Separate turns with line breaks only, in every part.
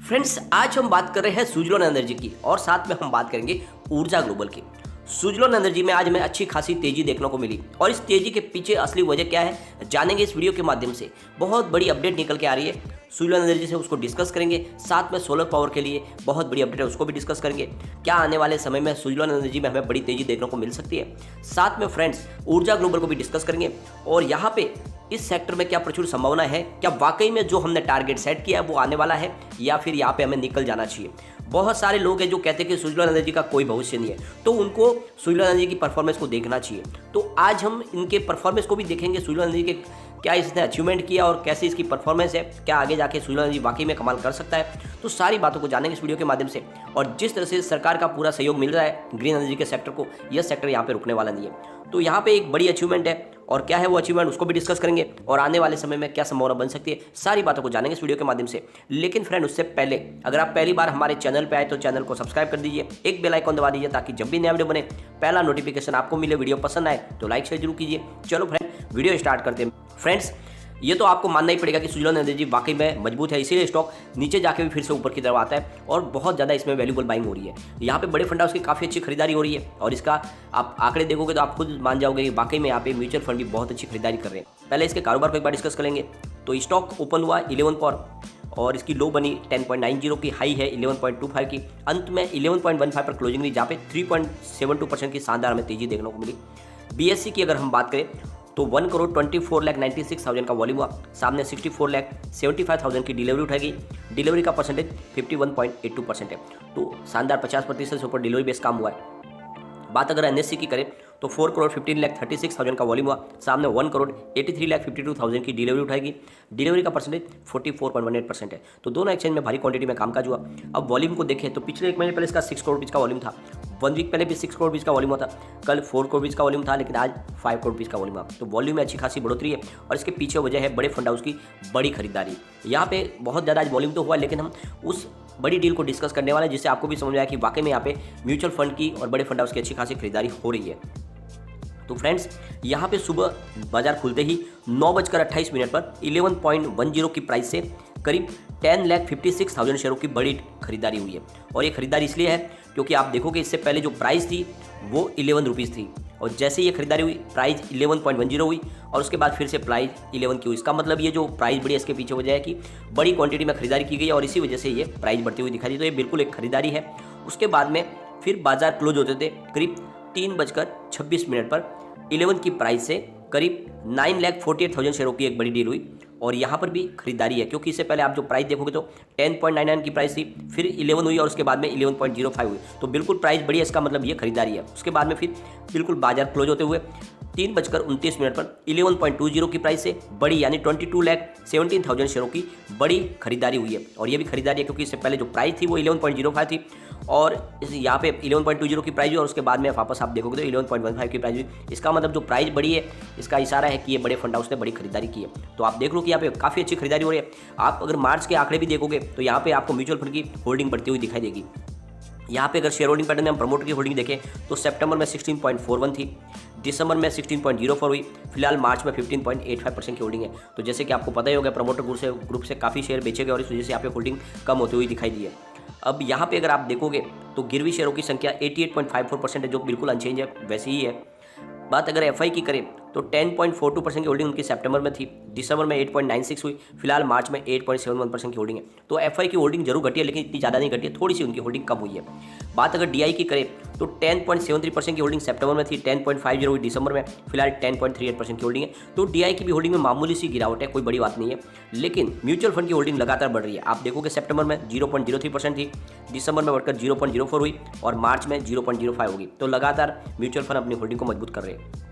Friends, आज हम बात कर रहे हैं सुजलोन एनर्जी की और साथ में हम बात करेंगे ऊर्जा ग्लोबल की। सुजलोन एनर्जी में आज हमें अच्छी खासी तेजी देखने को मिली और इस तेजी के पीछे असली वजह क्या है जानेंगे इस वीडियो के माध्यम से। बहुत बड़ी अपडेट निकल के आ रही है सुजलोन एनर्जी से, उसको डिस्कस करेंगे। साथ में सोलर पावर के लिए बहुत बड़ी अपडेट है, उसको भी डिस्कस करेंगे। क्या आने वाले समय में सुजलोन एनर्जी में हमें बड़ी तेजी देखने को मिल सकती है। साथ में फ्रेंड्स ऊर्जा ग्लोबल को भी डिस्कस करेंगे और यहाँ पे इस सेक्टर में क्या प्रचुर संभावना है, क्या वाकई में जो हमने टारगेट सेट किया है वो आने वाला है या फिर यहाँ पे हमें निकल जाना चाहिए। बहुत सारे लोग हैं जो कहते हैं कि सुजलोन एनर्जी का कोई भविष्य नहीं है, तो उनको सुजलोन एनर्जी की परफॉर्मेंस को देखना चाहिए। तो आज हम इनके परफॉर्मेंस को भी देखेंगे, सुजलोन एनर्जी के क्या इसने अचीवमेंट किया और कैसे इसकी परफॉर्मेंस है, क्या आगे जाके सुजलोन एनर्जी वाकई में कमाल कर सकता है। तो सारी बातों को जानेंगे इस वीडियो के माध्यम से। और जिस तरह से सरकार का पूरा सहयोग मिल रहा है ग्रीन एनर्जी के सेक्टर को, यह सेक्टर यहाँ पे रुकने वाला नहीं है। तो यहाँ पे एक बड़ी अचीवमेंट है और क्या है वो अचीवमेंट, उसको भी डिस्कस करेंगे और आने वाले समय में क्या संभावना बन सकती है, सारी बातों को जानेंगे इस वीडियो के माध्यम से। लेकिन फ्रेंड, उससे पहले अगर आप पहली बार हमारे चैनल पे आए तो चैनल को सब्सक्राइब कर दीजिए, एक बेल आइकन दबा दीजिए ताकि जब भी नया वीडियो बने पहला नोटिफिकेशन आपको मिले। वीडियो पसंद आए तो लाइक शेयर जरूर कीजिए। चलो फ्रेंड, वीडियो स्टार्ट करते हैं। फ्रेंड्स, ये तो आपको मानना ही पड़ेगा कि सुजलोन एनर्जी वाकई में मजबूत है, इसीलिए स्टॉक नीचे जाके भी फिर से ऊपर की तरफ आता है और बहुत ज़्यादा इसमें वैल्यूबल बाइंग हो रही है। यहाँ पे बड़े फंड हाउस की काफ़ी अच्छी खरीदारी हो रही है और इसका आप आंकड़े देखोगे तो आप खुद मान जाओगे कि वाकई में यहाँ पे म्यूचुअल फंड भी बहुत अच्छी खरीदारी कर रहे हैं। पहले इसके कारोबार को एक बार डिस्कस करेंगे। तो स्टॉक ओपन हुआ 11 पर और इसकी लो बनी 10.90 की, हाई है 11.25 की, अंत में 11.15 पर क्लोजिंग रही, जहाँ पे 3.72% की शानदार हमें तेजी देखने को मिली। BSE की अगर हम बात करें तो 1,24,96,000 का वॉल्यूम हुआ, सामने 64,75,000 की डिलीवरी उठाएगी। डिलीवरी का परसेंटेज 51.82% है, तो शानदार 50% से ऊपर डिलीवरी बेस काम हुआ है। बात अगर NSE की करें तो 4,15,36,000 का वॉल्यूम हुआ, सामने 1,83,52,000 की डिलीवरी उठाएगी। डिलीवरी का परसेंटेज 44.18% है, तो दोनों एक्सचेंज में भारी क्वांटिटी में कामकाज हुआ। अब वॉल्यूम को देखें तो पिछले एक महीने पहले इसका 6 करोड़ रुपीज़ का वॉल्यूम था, 1 वीक पहले भी 6 करोड़ रुपीज़ का वॉल्यूम हुआ था, कल 4 करोड़ रुपीज़ का वॉल्यूम था, लेकिन आज 5 करोड़ रुपीज़ का वॉल्यूम हुआ। तो वॉल्यूम में अच्छी खासी बढ़ोतरी है और इसके पीछे वजह है बड़े फंड हाउस की बड़ी खरीदारी। यहाँ पे बहुत ज़्यादा आज वॉल्यूम तो हुआ, लेकिन हम उस बड़ी डील को डिस्कस करने वाले हैं जिससे आपको भी समझ आया कि वाकई में यहाँ पे म्यूचुअल फंड की और बड़े फंड हाउस की अच्छी खासी खरीदारी हो रही है। तो फ्रेंड्स, यहाँ पे सुबह बाजार खुलते ही 9:28 पर 11.10 की प्राइस से करीब 10,56,000 शेयरों की बड़ी खरीदारी हुई है। और ये खरीदारी इसलिए है क्योंकि आप देखोगे इससे पहले जो प्राइस थी वो 11 रुपीज़ थी और जैसे ये खरीदारी हुई प्राइस 11.10 हुई और उसके बाद फिर से प्राइस 11 की हुई। इसका मतलब ये जो प्राइस बढ़ी है इसके पीछे वजह है कि बड़ी क्वांटिटी में खरीदारी की गई और इसी वजह से ये प्राइस बढ़ती हुई दिखाई दी। तो ये बिल्कुल एक खरीदारी है। उसके बाद में फिर बाजार क्लोज होते थे करीब 3:26 पर 11 की प्राइस से करीब 9,48,000 शेयरों की एक बड़ी डील हुई और यहाँ पर भी खरीदारी है क्योंकि इससे पहले आप जो प्राइस देखोगे तो 10.99 की प्राइस थी, फिर 11 हुई और उसके बाद में 11.05 हुई, तो बिल्कुल प्राइस बढ़ी है, इसका मतलब ये खरीदारी है। उसके बाद में फिर बिल्कुल बाजार क्लोज होते हुए 3:29 पर 11.20 की प्राइस से बड़ी यानी 22,17,000 शेयरों की बड़ी खरीदारी हुई है और ये भी खरीदारी है क्योंकि इससे पहले जो प्राइस थी वो 11.05 थी और यहाँ पे 11.20 की प्राइस हुई और उसके बाद में वापस आप देखोगे तो 11.15 की प्राइस हुई। इसका मतलब जो प्राइस बढ़ी है इसका इशारा है कि ये बड़े फंड हाउस ने बड़ी खरीदारी की है। तो आप देख लो कि यहाँ पे काफ़ी अच्छी खरीदारी हो रही है। आप अगर मार्च के आंकड़े भी देखोगे तो यहाँ पे आपको म्यूचुअल फंड की होल्डिंग बढ़ती हुई दिखाई देगी। यहाँ पे अगर शेयर होल्डिंग पैटर्न में हम प्रमोटर की होल्डिंग देखें तो सितंबर में 16.41 थी, दिसंबर में 16.04 हुई, फिलहाल मार्च में 15.85% की होल्डिंग है। तो जैसे कि आपको पता ही होगा प्रमोटर ग्रुप से काफ़ी शेयर बेचे गए और इस वजह से यहाँ पे होल्डिंग कम होती हुई दिखाई दी है। अब यहाँ पे अगर आप देखोगे तो गिरवी शेयरों की संख्या 88.54% है, जो बिल्कुल अनचेंज है, वैसे ही है। बात अगर FI की करें तो 10.42% की होल्डिंग उनकी सितंबर में थी, दिसंबर में 8.96 हुई, फिलहाल मार्च में 8.71% की होल्डिंग है। तो FI की होल्डिंग जरूर घटी है लेकिन इतनी ज़्यादा नहीं घटी है, थोड़ी सी उनकी होल्डिंग कम हुई है। बात अगर DI की करें तो 10.73% की होल्डिंग सितंबर में थी, 10.50 हुई दिसंबर में, फिलहाल 10.38% की होल्डिंग है। तो DI की भी होल्डिंग में मामूली सी गिरावट है, कोई बड़ी बात नहीं है, लेकिन म्यूचुअल फंड की होल्डिंग लगातार बढ़ रही है। आप देखोगे सितंबर में 0.03% थी, दिसंबर में बढ़कर 0.04 हुई और मार्च में 0.05 होगी। तो लगातार म्यूचुअल फंड अपनी होल्डिंग को मजबूत कर रहे हैं।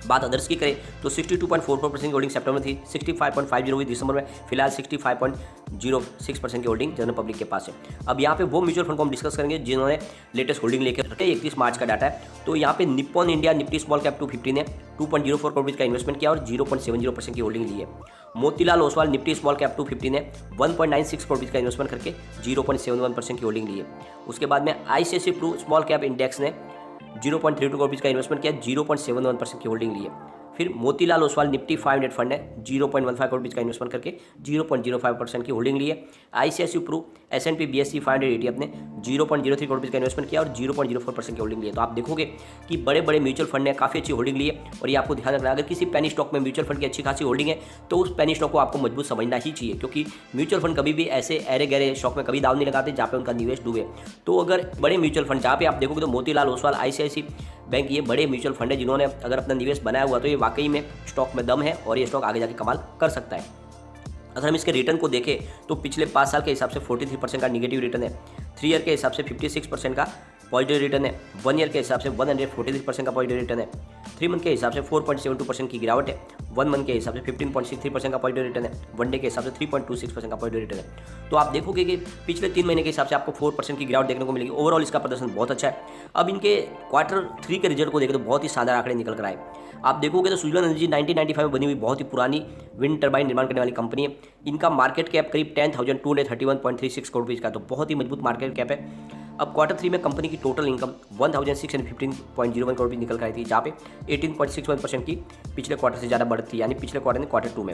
बात अदर्स की करें तो 62.44% की होल्डिंग सितंबर में थी, 65.50 हुई दिसंबर में, फिलहाल 65.06% की होल्डिंग जनरल पब्लिक के पास है। अब यहाँ पे वो म्यूचुअल फंड को हम डिस्कस करेंगे जिन्होंने लेटेस्ट होल्डिंग लेकर रखे, 31 मार्च का डाटा है। तो यहाँ पे Nippon India Nifty small cap 250 ने 2.04 करोड़ रुपये का इन्वेस्टमेंट किया और 0.70% की होल्डिंग ली है। Motilal Oswal Nifty small cap 250 ने 1.96 करोड़ रुपये का इन्वेस्टमेंट करके 0.71% की होल्डिंग ली है। उसके बाद में ICICI Pru small cap index ने 0.32 करोड़ रुपये का इन्वेस्टमेंट किया, 0.71% की होल्डिंग ली है। फिर मोतीलाल ओसवाल निफ्टी 500 फंड है, 0.15 करोड़ का इन्वेस्टमेंट करके 0.05% की होल्डिंग ली है। ICICI Pru S&P BSE 500 ETF ने 0.03 करोड़ का इन्वेस्टमेंट किया और 0.04% की होल्डिंग ली है। तो आप देखोगे कि बड़े बड़े म्यूचुअल फंड ने काफ़ी अच्छी होल्डिंग ली है। और ये आपको ध्यान रखना है, अगर किसी पेनी स्टॉक में म्यूचुअल फंड की अच्छी खासी होल्डिंग है तो उस पेनी स्टॉक को आपको मजबूत समझना ही चाहिए, क्योंकि म्यूचुअल फंड कभी भी ऐसे अरे गहरे स्टॉक में कभी दाव नहीं लगाते जहाँ पे उनका निवेश डूबे। तो अगर बड़े म्यूचुअल फंड जहाँ पे आप देखोगे तो मोतीलाल ओसवाल, ICICI बैंक, ये बड़े म्यूचुअल फंड है जिन्होंने अगर अपना निवेश बनाया हुआ तो ये वाकई में स्टॉक में दम है और ये स्टॉक आगे जाके कमाल कर सकता है। अगर हम इसके रिटर्न को देखें तो पिछले 5 साल के हिसाब से 43% का निगेटिव रिटर्न है, 3 ईयर के हिसाब से 56% का पॉजिटिव रिटर्न है, 1 ईयर के हिसाब से 143% का पॉजिटिव रिटर्न है, 3 मंथ के हिसाब से 4.72% की गिरावट है, 1 मंथ के हिसाब से 15.63% का पॉजिटिव रिटर्न है, 1 डे के हिसाब से 3.26% का पॉजिटिव रिटर्न है। तो आप देखोगे कि पिछले 3 महीने के हिसाब से आपको 4% की गिरावट देखने को मिलेगी। ओवरऑल इसका प्रदर्शन बहुत अच्छा है। अब इनके Q3 के रिजल्ट को देखें तो बहुत ही शानदार आंकड़े निकल कर आए। आप देखोगे तो सुजलन एनर्जी 1995 में बनी हुई बहुत ही पुरानी विंड टर्बाइन निर्माण करने वाली कंपनी है। इनका मार्केट कैप करीब 10,231.36 करोड़ रुपये का, तो बहुत ही मजबूत मार्केट कैप है। अब Q3 में कंपनी की टोटल इनकम 1,615.01 करोड़ रुपये निकल कर आई थी, जहाँ पे 18.61% की पिछले क्वार्टर से ज़्यादा बढ़त थी, यानी पिछले क्वार्टर ने Q2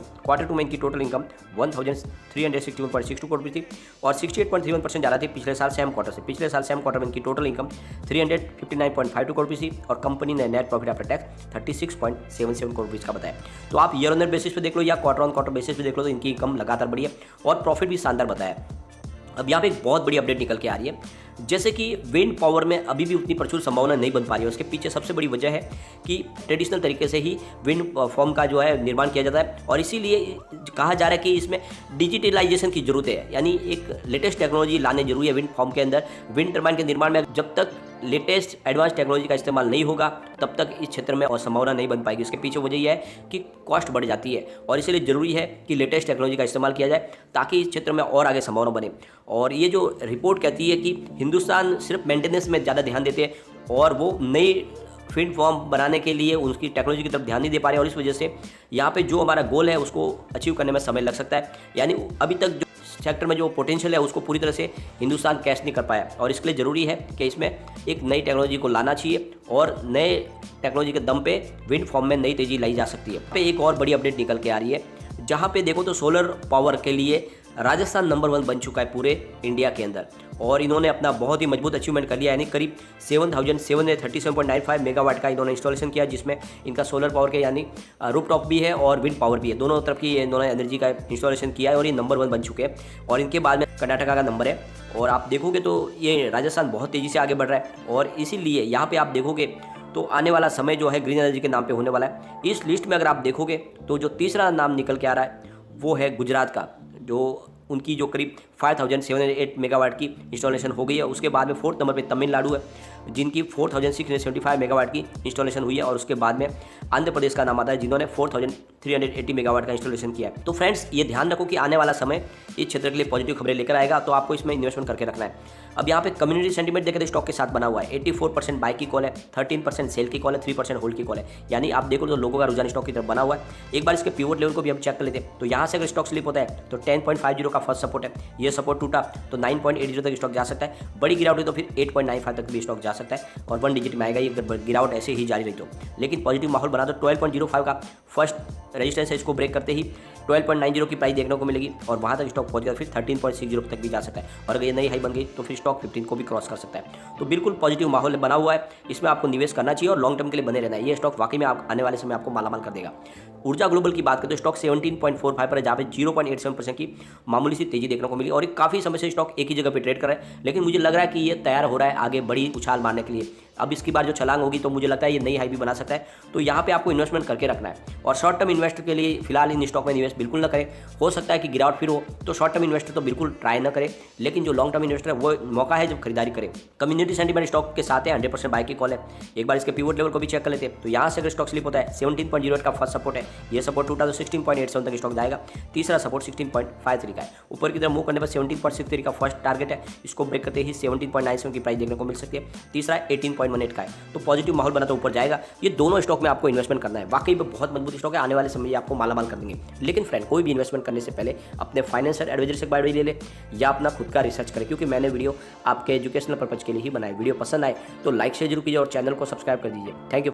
में इनकी टोटल इनकम 1,361.62 करोड़ रुपये थी और 68.31% ज़्यादा थी पिछले साल सेम क्वार्टर से। पिछले साल सेम क्वार्टर में इनकी टोटल इनकम 359.52 करोड़ रुपये थी और कंपनी ने net profit after tax 36.77 crore रुपये का बताया। तो आप ईयर ऑन ईयर बेसिस पे देख लो या क्वार्टर ऑन क्वार्टर बेसिस पे देख लो तो इनकी इनकम लगातार बढ़ी है और प्रॉफिट भी शानदार बताया। अब यहाँ पे एक बहुत बड़ी अपडेट निकल के आ रही है, जैसे कि विंड पावर में अभी भी उतनी प्रचुर संभावना नहीं बन पा रही है। उसके पीछे सबसे बड़ी वजह है कि ट्रेडिशनल तरीके से ही विंड फार्म का जो है निर्माण किया जाता है और इसीलिए कहा जा रहा है कि इसमें डिजिटलाइजेशन की जरूरत है, यानी एक लेटेस्ट टेक्नोलॉजी लाने जरूरी है विंड फार्म के अंदर। विंड टर्बाइन के निर्माण में जब तक लेटेस्ट एडवांस टेक्नोलॉजी का इस्तेमाल नहीं होगा तब तक इस क्षेत्र में और संभावना नहीं बन पाएगी। इसके पीछे वजह यह है कि कॉस्ट बढ़ जाती है और इसीलिए ज़रूरी है कि लेटेस्ट टेक्नोलॉजी का इस्तेमाल किया जाए ताकि इस क्षेत्र में और आगे संभावना बने। और ये जो रिपोर्ट कहती है कि हिंदुस्तान सिर्फ मेंटेनेंस में ज़्यादा ध्यान देते हैं और वो नई विंड फार्म बनाने के लिए उनकी टेक्नोलॉजी की तरफ ध्यान नहीं दे पा रहे और इस वजह से यहाँ पे जो हमारा गोल है उसको अचीव करने में समय लग सकता है। यानी अभी तक जो सेक्टर में जो पोटेंशियल है उसको पूरी तरह से हिंदुस्तान कैच नहीं कर पाया और इसके लिए ज़रूरी है कि इसमें एक नई टेक्नोलॉजी को लाना चाहिए और नए टेक्नोलॉजी के दम पे विंड फार्म में नई तेज़ी लाई जा सकती है। पे एक और बड़ी अपडेट निकल के आ रही है, जहाँ पे देखो तो सोलर पावर के लिए राजस्थान नंबर 1 बन चुका है पूरे इंडिया के अंदर और इन्होंने अपना बहुत ही मजबूत अचीवमेंट कर लिया, यानी करीब 7,737.95 मेगावाट का इन्होंने इंस्टॉलेशन किया, जिसमें इनका सोलर पावर के यानी रूफटॉप भी है और विंड पावर भी है, दोनों तरफ की इन्होंने एनर्जी का इंस्टॉलेशन किया है और ये नंबर 1 बन चुके हैं। और इनके बाद में कर्नाटका का नंबर है और आप देखोगे तो ये राजस्थान बहुत तेज़ी से आगे बढ़ रहा है और इसीलिए यहाँ पर आप देखोगे तो आने वाला समय जो है ग्रीन एनर्जी के नाम पे होने वाला है। इस लिस्ट में अगर आप देखोगे तो जो तीसरा नाम निकल के आ रहा है वो है गुजरात का, जो उनकी जो करीब 5,708 मेगावाट की इंस्टॉलेशन हो गई है। उसके बाद में 4th नंबर पे तमिलनाडु है जिनकी 4,675 मेगावाट की इंस्टॉलेशन हुई है और उसके बाद में आंध्र प्रदेश का नाम आता है जिन्होंने 4,380 मेगावाट का इंस्टॉलेशन किया है। तो फ्रेंड्स ये ध्यान रखो कि आने वाला समय इस क्षेत्र के लिए पॉजिटिव खबरें लेकर आएगा, तो आपको इसमें इन्वेस्टमेंट करके रखना है। अब यहाँ पे कम्युनिटी सेंटीमेंट देखें तो स्टॉक के साथ बना हुआ है, 84% बाई की कॉल है, 13% सेल की कॉल है, 3% होल्ड की कॉल है, यानी आप देखो तो लोगों का रुझान स्टॉक की तरफ बना हुआ है। एक बार इसके पिवट लेवल को भी हम चेक कर लेते हैं तो यहाँ से अगर स्टॉक स्लिप होता है तो 10.50 का फर्स्ट सपोर्ट है, ये सपोर्ट टूटा तो 9.80 तक स्टॉक जा सकता है, बड़ी गिरावट हुई तो फिर 8.95 तक भी स्टॉक जा सकता है और 1 डिजिट में आएगा ये अगर गिरावट ऐसे ही जारी रही तो। लेकिन पॉजिटिव माहौल बना तो 12.05 का फर्स्ट रेजिस्टेंस है, इसको ब्रेक करते ही 12.90 की प्राइस देखने को मिलेगी और वहाँ तक स्टॉक पहुँच गया फिर 13.60 तक भी जा सकता है और अगर ये नई हाई बन गई तो फिर स्टॉक 15 को भी क्रॉस कर सकता है। तो बिल्कुल पॉजिटिव माहौल बना हुआ है, इसमें आपको निवेश करना चाहिए और लॉन्ग टर्म के लिए बने रहना है। ये स्टॉक वाकई में आप आने वाले समय आपको मालामाल कर देगा। ऊर्जा ग्लोबल की बात करें तो स्टॉक 17.45 पर है, जहाँ पे 0.87% की मामूली सी तेजी देखने को मिली और काफ़ी समय से स्टॉक एक ही जगह पे ट्रेड कर रहा है, लेकिन मुझे लग रहा है कि ये तैयार हो रहा है आगे बड़ी उछाल मारने के लिए। अब इसकी बार जो छलांग होगी तो मुझे लगता है ये नई हाई भी बना सकता है, तो यहाँ पे आपको इन्वेस्टमेंट करके रखना है। और शॉर्ट टर्म इन्वेस्टर के लिए फिलहाल इन स्टॉक में निवेश बिल्कुल ना करें, हो सकता है कि गिरावट फिर हो, तो शॉर्ट टर्म इन्वेस्टर तो बिल्कुल ट्राई ना करें, लेकिन जो लॉन्ग टर्म इन्वेस्टर है वो मौका है जब खरीदारी करें। कम्युनिटी सेंटीमेंट स्टॉक के साथ है, 100% बाई की कॉल है। एक बार इसके पिवट लेवल को भी चेक कर लेते हैं तो यहाँ से अगर स्टॉक स्लिप होता है 17.08 का फर्स्ट सपोर्ट है, ये सपोर्ट टूटा तो 16.87 तक स्टॉक जाएगा, तीसरा सपोर्ट 16.53 का है। ऊपर की तरफ मूव करने पर 17.63 का फर्स्ट टारगेट है, इसको ब्रेक करते ही 17.97 की प्राइस देखने को मिल सकती है, तीसरा 18.18 का है। तो पॉजिटिव माहौल बना तो ऊपर जाएगा। ये दोनों स्टॉक में आपको इन्वेस्टमेंट करना है, वाकई में बहुत मजबूत स्टॉक है, आने वाले समय आपको मालामाल कर देंगे। लेकिन फ्रेंड कोई भी इन्वेस्टमेंट करने से पहले अपने फाइनेंशियल एडवाइजर से बाय ले ले या अपना खुद का रिसर्च करें, क्योंकि मैंने वीडियो आपके एजुकेशनल पर्पज के लिए ही बनाई। वीडियो पसंद आए तो लाइक शेयर जरूर कीजिए और चैनल को सब्सक्राइब कर दीजिए। Thank you.